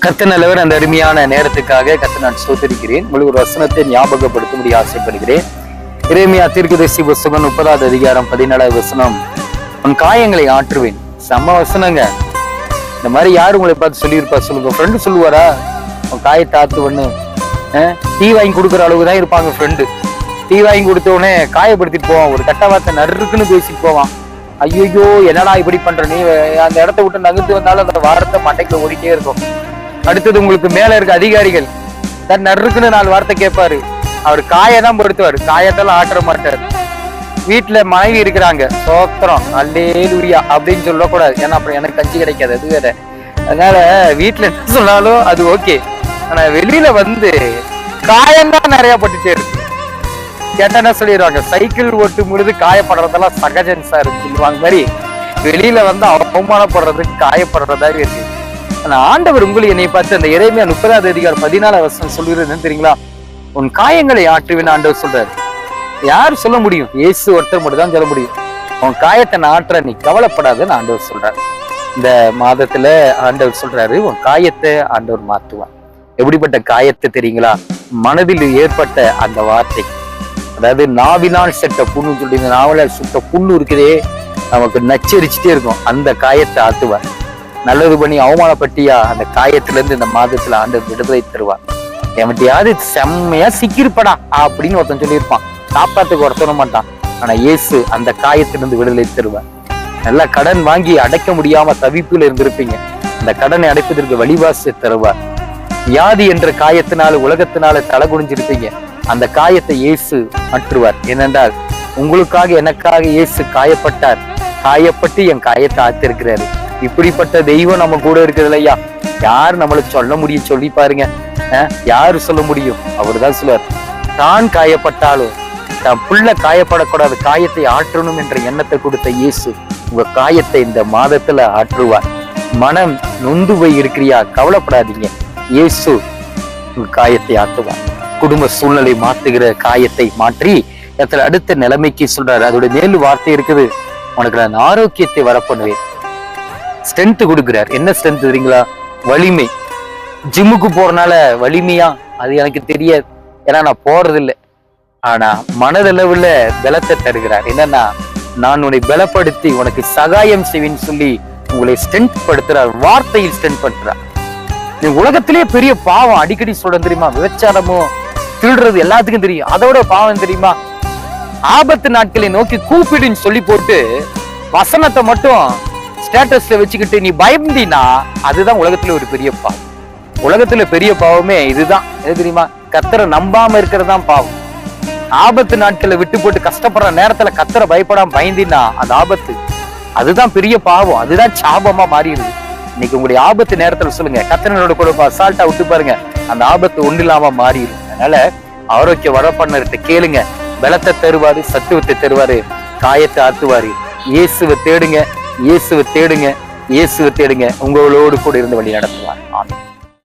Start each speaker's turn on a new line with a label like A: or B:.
A: கர்த்தர் நல்லவர். அந்த அருமையான நேரத்துக்காக கர்த்தர் நான் ஸ்தோத்திரிக்கிறேன். உங்களுக்கு ஒரு வசனத்தை ஞாபகப்படுத்தும்படி ஆசைப்படுகிறேன். எரேமியா தீர்க்கதரிசி புத்தகம் 30வது அதிகாரம் 17வது வசனம். உன் காயங்களை ஆற்றுவேன். செம்ம வசனங்க. இந்த மாதிரி யாரு உங்களை பார்த்து சொல்லியிருப்பா சொல்லுங்க? ஃப்ரெண்டு சொல்லுவாரா உன் காயத்தை ஆத்துவன்னு? டீ வாங்கி கொடுக்குற அளவுக்கு தான் இருப்பாங்க ஃப்ரெண்டு. டீ வாங்கி கொடுத்த உடனே காயப்படுத்திட்டு போவான். ஒரு கட்ட வார்த்தை நறுக்குன்னு பேசிட்டு போவான். ஐயோ என்னடா இப்படி பண்ற, நீ அந்த இடத்த விட்டு நகர்த்து வந்தாலும் அந்த வார்த்தை மண்டைக்குள்ள ஓடிட்டே இருக்கும். அடுத்தது உங்களுக்கு மேல இருக்க அதிகாரிகள் தான் நறுக்குன்னு 4 வார்த்தை கேட்பாரு. அவர் காயதான் படுத்துவாரு, காயத்தெல்லாம் ஆற்ற மாட்டாரு. வீட்டுல மனைவி இருக்கிறாங்க, சோத்திரம் அல்லேலூயா அப்படின்னு சொல்லக்கூடாது. ஏன்னா அப்புறம் எனக்கு கஞ்சி கிடைக்காது, அது வேற. அதனால வீட்டுல என்ன சொன்னாலும் அது ஓகே. ஆனா வெளியில வந்து காயம்தான் நிறைய பட்டுட்டே இருக்கு. கேட்டா என்ன சொல்லிடுவாங்க, சைக்கிள் ஓட்டும் பொழுது காயப்படுறதெல்லாம் சகஜன் சார் சொல்லுவாங்க மாதிரி வெளியில வந்து அவமானப்படுறதுக்கு காயப்படுறதா இருக்கு. ஆனா ஆண்டவர் உங்களுக்கு என்னை பார்த்து அந்த எரேமியா 30வது அதிகாரம் 14வது வசனம் சொல்லுறது தெரியுங்களா? உன் காயங்களை ஆற்றுவேன்னு ஆண்டவர் சொல்றாரு. யாரு சொல்ல முடியும்? இயேசு ஒருத்தர் மட்டும் தான் சொல்ல முடியும். உன் காயத்தை நான் ஆற்ற, நீ கவலைப்படாதுன்னு ஆண்டவர் சொல்றாரு. இந்த மாதத்துல ஆண்டவர் சொல்றாரு, உன் காயத்தை ஆண்டவர் மாற்றுவான். எப்படிப்பட்ட காயத்தை தெரியுங்களா? மனதில் ஏற்பட்ட அந்த வார்த்தை, அதாவது நாவினால் செட்ட புண்ணு சொல்லி இந்த நாவலால் சுட்ட புண்ணு இருக்குதே, நமக்கு நச்சரிச்சுட்டே இருக்கும். அந்த காயத்தை ஆத்துவார். நல்லது பண்ணி அவமானப்பட்டியா, அந்த காயத்துல இருந்து இந்த மாதத்துல ஆண்டவர் விடுதலை தருவார். எவன்ட்டையாவது செம்மையா சிக்கிருப்படா அப்படின்னு ஒருத்தன் சொல்லியிருப்பான், காப்பாத்துக்கு ஒருத்தன மாட்டான். ஆனா இயேசு அந்த காயத்திலிருந்து விடுதலை தருவார். நல்லா கடன் வாங்கி அடைக்க முடியாம தவிப்புல இருந்திருப்பீங்க, அந்த கடனை அடைப்பதற்கு வழிவாசி தருவார். வியாதி என்ற காயத்தினால உலகத்தினால தலை குனிஞ்சிருப்பீங்க, அந்த காயத்தை இயேசு மாற்றுவார். ஏனென்றால் உங்களுக்காக எனக்காக இயேசு காயப்பட்டார், காயப்பட்டு என் காயத்தை ஆத்திருக்கிறாரு. இப்படிப்பட்ட தெய்வம் நம்ம கூட இருக்குது இல்லையா? யாரு நம்மளுக்கு சொல்ல முடியும்? சொல்லி பாருங்க, யாரு சொல்ல முடியும்? அவர் தான் சொல்லுவார், தான் காயப்பட்டாலும் தான் புள்ள காயப்படக்கூடாது, காயத்தை ஆற்றணும் என்ற எண்ணத்தை கொடுத்த இயேசு உங்க காயத்தை இந்த மாதத்துல ஆற்றுவார். மனம் நொந்து போய் இருக்கிறியா? கவலைப்படாதீங்க, இயேசு உங்க காயத்தை ஆற்றுவார். குடும்ப சூழ்நிலை மாத்துகிற காயத்தை மாற்றி இடத்துல அடுத்த நிலைமைக்கு சொல்றாரு. அதோட மேல் வார்த்தை இருக்குது, உனக்கு நான் ஆரோக்கியத்தை வரப்பண்ணுவேன். ஸ்ட்ரென்த் கொடுக்கிறார். என்ன ஸ்ட்ரென்த் தெரியுங்களா? வலிமை. ஜிம்முக்கு போறனால வலிமையா? அது எனக்கு தெரியாது, ஏன்னா நான் போறது இல்லை. ஆனா மனதளவுல பலத்தை தருகிறார். என்னன்னா, நான் உன்னை பலப்படுத்தி உனக்கு சகாயம் செய்வேன்னு சொல்லி உங்களை ஸ்ட்ரென்த் படுத்துறார். வார்த்தையில் ஸ்ட்ரென்த் படுத்துறார். நீ உலகத்திலேயே பெரிய பாவம் அடிக்கடி சொல்ற தெரியுமா? விபச்சாரமும் திருடுறது எல்லாத்துக்கும் தெரியும். அதோட பாவம் தெரியுமா? ஆபத்து நாட்களை நோக்கி கூப்பிடுன்னு சொல்லி போட்டு வசனத்தை மட்டும் ஸ்டேட்டஸ்ல வச்சுக்கிட்டு நீ பயந்தீனா, அதுதான் உலகத்துல ஒரு பெரிய பாவம். உலகத்துல பெரிய பாவமே இதுதான். எது தெரியுமா? கர்த்தரை நம்பாம இருக்கிறதான் பாவம். ஆபத்து நாட்களை விட்டு போட்டு கஷ்டப்படுற நேரத்துல கர்த்தரை பயப்படாம பயந்தீனா, அந்த ஆபத்து அதுதான் பெரிய பாவம், அதுதான் சாபமா மாறிடுது. இன்னைக்கு உங்களுடைய ஆபத்து நேரத்துல சொல்லுங்க, கர்த்தரோட கூட அசால்ட்டா விட்டு பாருங்க, அந்த ஆபத்து ஒண்ணு இல்லாம மாறிடும். அதனால ஆரோக்கிய வரப்பண்ணர்கிட்ட கேளுங்க, பலத்தை தருவாரு, சத்துவத்தை தருவாரு, காயத்தை ஆத்துவாரு. இயேசுவை தேடுங்க, இயேசுவை தேடுங்க, இயேசுவை தேடுங்க. உங்களோடு கூட இருந்து வழி நடத்துவார். ஆமென்.